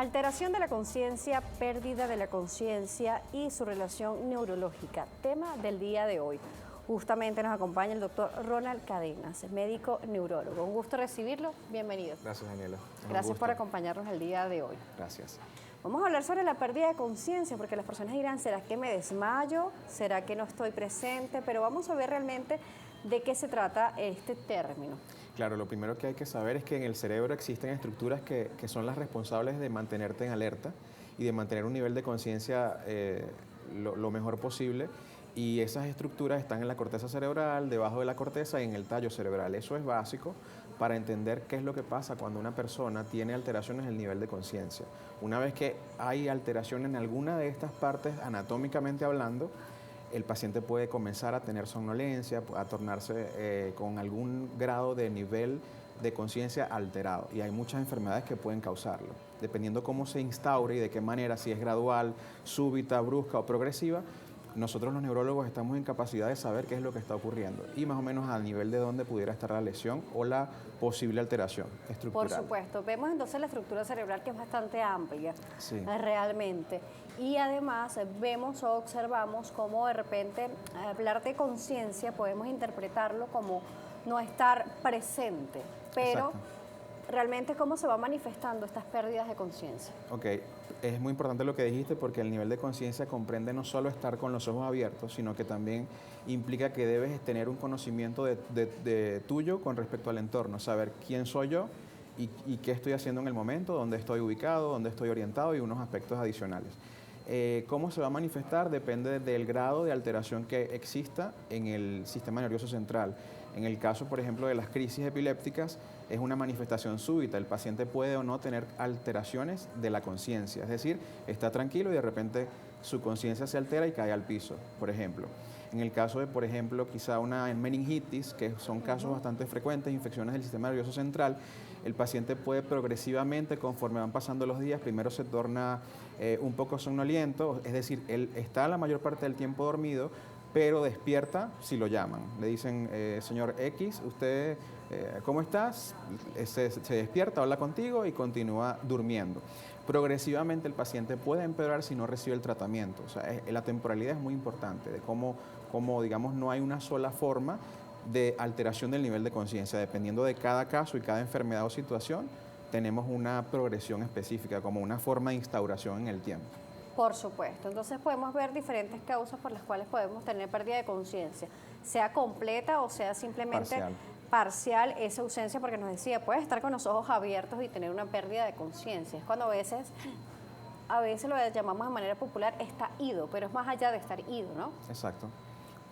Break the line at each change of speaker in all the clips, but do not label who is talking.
Alteración de la conciencia, pérdida de la conciencia y su relación neurológica, tema del día de hoy. Justamente nos acompaña el doctor Ronald Cadenas, médico neurólogo. Un gusto recibirlo, bienvenido.
Gracias, Daniela.
Gracias por acompañarnos el día de hoy.
Gracias.
Vamos a hablar sobre la pérdida de conciencia, porque las personas dirán, ¿será que me desmayo? ¿Será que no estoy presente? Pero vamos a ver realmente de qué se trata este término.
Claro, lo primero que hay que saber es que en el cerebro existen estructuras que son las responsables de mantenerte en alerta y de mantener un nivel de conciencia lo mejor posible. Y esas estructuras están en la corteza cerebral, debajo de la corteza y en el tallo cerebral. Eso es básico para entender qué es lo que pasa cuando una persona tiene alteraciones en el nivel de conciencia. Una vez que hay alteración en alguna de estas partes, anatómicamente hablando, el paciente puede comenzar a tener somnolencia, a tornarse con algún grado de nivel de conciencia alterado. Y hay muchas enfermedades que pueden causarlo. Dependiendo cómo se instaure y de qué manera, si es gradual, súbita, brusca o progresiva, nosotros los neurólogos estamos en capacidad de saber qué es lo que está ocurriendo y más o menos al nivel de dónde pudiera estar la lesión o la posible alteración estructural.
Por supuesto. Vemos entonces la estructura cerebral que es bastante amplia,
sí,
realmente. Y además vemos o observamos cómo de repente hablar de conciencia podemos interpretarlo como no estar presente, pero
exacto,
realmente cómo se va manifestando estas pérdidas de conciencia.
Ok, es muy importante lo que dijiste porque el nivel de conciencia comprende no solo estar con los ojos abiertos, sino que también implica que debes tener un conocimiento de tuyo con respecto al entorno, saber quién soy yo y qué estoy haciendo en el momento, dónde estoy ubicado, dónde estoy orientado y unos aspectos adicionales. ¿Cómo se va a manifestar? Depende del grado de alteración que exista en el sistema nervioso central. En el caso, por ejemplo, de las crisis epilépticas, es una manifestación súbita. El paciente puede o no tener alteraciones de la conciencia, es decir, está tranquilo y de repente su conciencia se altera y cae al piso, por ejemplo. En el caso de, por ejemplo, quizá una meningitis, que son casos bastante frecuentes, infecciones del sistema nervioso central, el paciente puede progresivamente, conforme van pasando los días, primero se torna un poco somnoliento, es decir, él está la mayor parte del tiempo dormido, pero despierta si lo llaman. Le dicen, señor X, ¿usted cómo estás? Se despierta, habla contigo y continúa durmiendo. Progresivamente el paciente puede empeorar si no recibe el tratamiento. O sea, la temporalidad es muy importante, de cómo, digamos, no hay una sola forma de alteración del nivel de conciencia. Dependiendo de cada caso y cada enfermedad o situación, tenemos una progresión específica, como una forma de instauración en el tiempo.
Por supuesto. Entonces podemos ver diferentes causas por las cuales podemos tener pérdida de conciencia, sea completa o sea simplemente parcial esa ausencia, porque nos decía, puedes estar con los ojos abiertos y tener una pérdida de conciencia. Es cuando a veces lo llamamos de manera popular está ido, pero es más allá de estar ido, ¿no?
Exacto.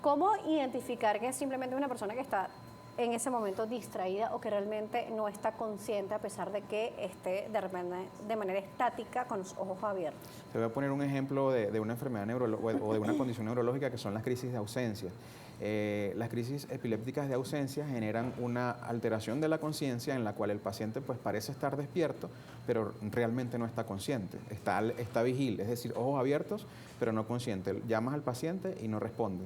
¿Cómo identificar que es simplemente una persona que está en ese momento distraída o que realmente no está consciente a pesar de que esté de manera estática con los ojos abiertos?
Te voy a poner un ejemplo de una enfermedad neurológica o de una condición neurológica que son las crisis de ausencia. Las crisis epilépticas de ausencia generan una alteración de la conciencia en la cual el paciente pues parece estar despierto, pero realmente no está consciente, está vigil, es decir, ojos abiertos, pero no consciente. Llamas al paciente y no responde.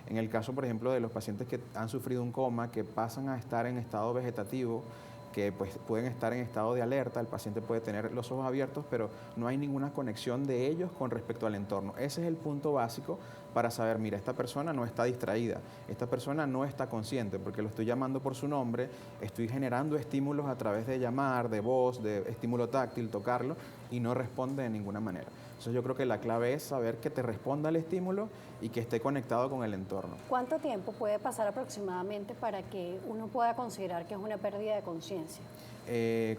En el caso, por ejemplo, de los pacientes que han sufrido un coma, que pasan a estar en estado vegetativo, que pues, pueden estar en estado de alerta, el paciente puede tener los ojos abiertos, pero no hay ninguna conexión de ellos con respecto al entorno. Ese es el punto básico para saber, mira, esta persona no está distraída, esta persona no está consciente, porque lo estoy llamando por su nombre, estoy generando estímulos a través de llamar, de voz, de estímulo táctil, tocarlo, y no responde de ninguna manera. Entonces yo creo que la clave es saber que te responda al estímulo y que esté conectado con el entorno.
¿Cuánto tiempo puede pasar aproximadamente para que uno pueda considerar que es una pérdida de conciencia?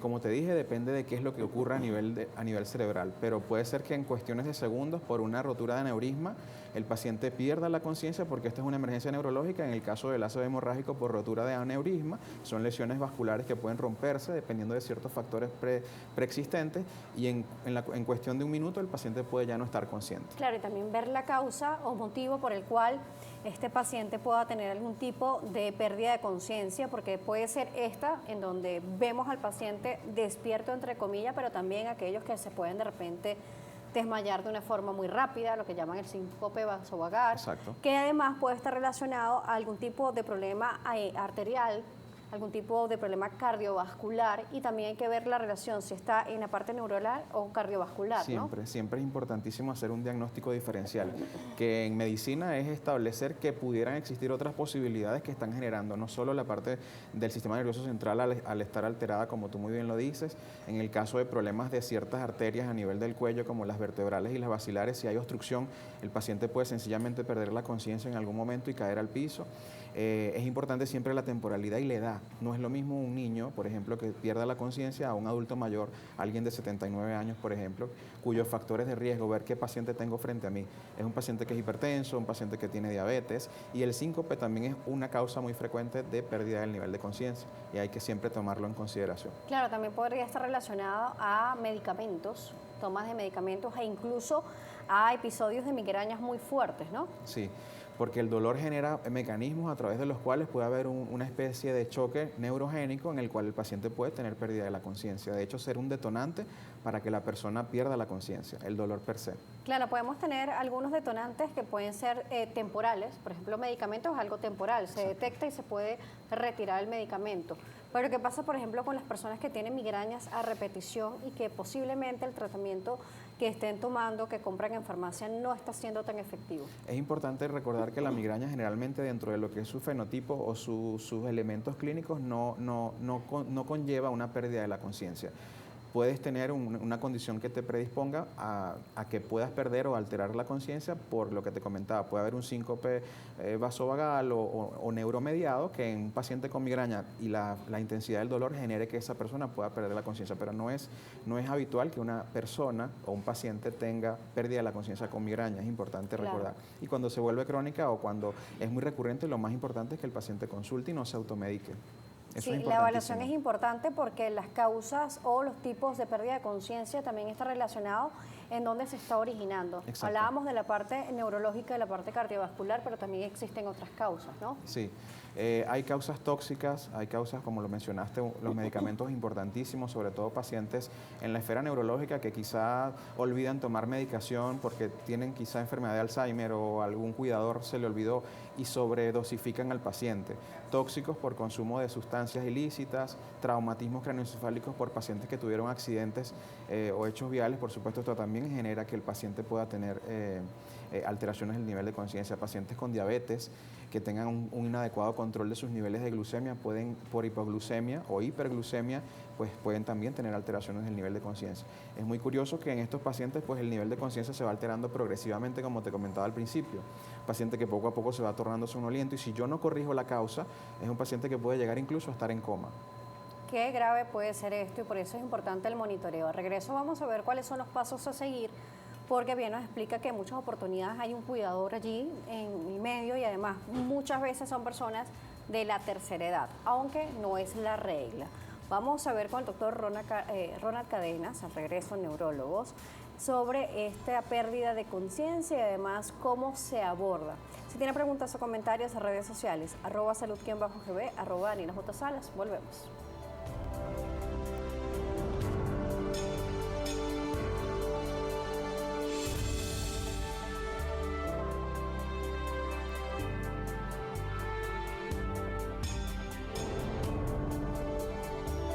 Como te dije, depende de qué es lo que ocurra a nivel cerebral, pero puede ser que en cuestiones de segundos, por una rotura de aneurisma, el paciente pierda la conciencia porque esta es una emergencia neurológica. En el caso del ácido hemorrágico por rotura de aneurisma, son lesiones vasculares que pueden romperse dependiendo de ciertos factores preexistentes y en cuestión de un minuto el paciente puede ya no estar consciente.
Claro, y también ver la causa o motivo por el cual este paciente pueda tener algún tipo de pérdida de conciencia, porque puede ser esta en donde vemos al paciente despierto entre comillas, pero también aquellos que se pueden de repente desmayar de una forma muy rápida, lo que llaman el síncope vasovagal,
Exacto,
que además puede estar relacionado a algún tipo de problema arterial algún tipo de problema cardiovascular, y también hay que ver la relación si está en la parte neuronal o cardiovascular,
siempre,
¿no?
Siempre es importantísimo hacer un diagnóstico diferencial, que en medicina es establecer que pudieran existir otras posibilidades que están generando, no solo la parte del sistema nervioso central al estar alterada, como tú muy bien lo dices, en el caso de problemas de ciertas arterias a nivel del cuello, como las vertebrales y las bacilares, si hay obstrucción, el paciente puede sencillamente perder la conciencia en algún momento y caer al piso. Es importante siempre la temporalidad y la edad. No es lo mismo un niño, por ejemplo, que pierda la conciencia a un adulto mayor, alguien de 79 años, por ejemplo, cuyos factores de riesgo, ver qué paciente tengo frente a mí. Es un paciente que es hipertenso, un paciente que tiene diabetes, y el síncope también es una causa muy frecuente de pérdida del nivel de conciencia, y hay que siempre tomarlo en consideración.
Claro, también podría estar relacionado a medicamentos, tomas de medicamentos, e incluso a episodios de migrañas muy fuertes, ¿no?
Sí, porque el dolor genera mecanismos a través de los cuales puede haber una especie de choque neurogénico en el cual el paciente puede tener pérdida de la conciencia. De hecho, ser un detonante para que la persona pierda la conciencia, el dolor per se.
Claro, podemos tener algunos detonantes que pueden ser temporales. Por ejemplo, medicamentos es algo temporal, se detecta y se puede retirar el medicamento. Pero ¿qué pasa, por ejemplo, con las personas que tienen migrañas a repetición y que posiblemente el tratamiento que estén tomando, que compran en farmacia, no está siendo tan efectivo?
Es importante recordar que la migraña generalmente, dentro de lo que es su fenotipo o sus elementos clínicos, no conlleva una pérdida de la conciencia. Puedes tener una condición que te predisponga a que puedas perder o alterar la conciencia por lo que te comentaba. Puede haber un síncope vasovagal o neuromediado que en un paciente con migraña y la intensidad del dolor genere que esa persona pueda perder la conciencia, pero no es habitual que una persona o un paciente tenga pérdida de la conciencia con migraña, es importante recordar. Y cuando se vuelve crónica o cuando es muy recurrente, lo más importante es que el paciente consulte y no se automedique.
Sí, la evaluación es importante porque las causas o los tipos de pérdida de conciencia también está relacionado en dónde se está originando.
Exacto.
Hablábamos de la parte neurológica, de la parte cardiovascular, pero también existen otras causas, ¿no?
Sí, hay causas tóxicas, hay causas, como lo mencionaste, los medicamentos importantísimos, sobre todo pacientes en la esfera neurológica que quizá olvidan tomar medicación porque tienen quizá enfermedad de Alzheimer o algún cuidador se le olvidó y sobredosifican al paciente. Tóxicos por consumo de sustancias ilícitas, traumatismos craneoencefálicos por pacientes que tuvieron accidentes o hechos viales. Por supuesto, esto también genera que el paciente pueda tener alteraciones del nivel de conciencia. Pacientes con diabetes que tengan un inadecuado control de sus niveles de glucemia pueden, por hipoglucemia o hiperglucemia, pues pueden también tener alteraciones del nivel de conciencia. Es muy curioso que en estos pacientes pues el nivel de conciencia se va alterando progresivamente, como te comentaba al principio. Paciente que poco a poco se va tornando somnoliento y si yo no corrijo la causa, es un paciente que puede llegar incluso a estar en coma.
Qué grave puede ser esto y por eso es importante el monitoreo. Al regreso vamos a ver cuáles son los pasos a seguir, porque bien nos explica que en muchas oportunidades hay un cuidador allí en el medio y además muchas veces son personas de la tercera edad, aunque no es la regla. Vamos a ver con el doctor Ronald Cadenas, al regreso neurólogos, sobre esta pérdida de conciencia y además cómo se aborda. Si tiene preguntas o comentarios en redes sociales, @salud_gb, @DanielaJSalas. Volvemos.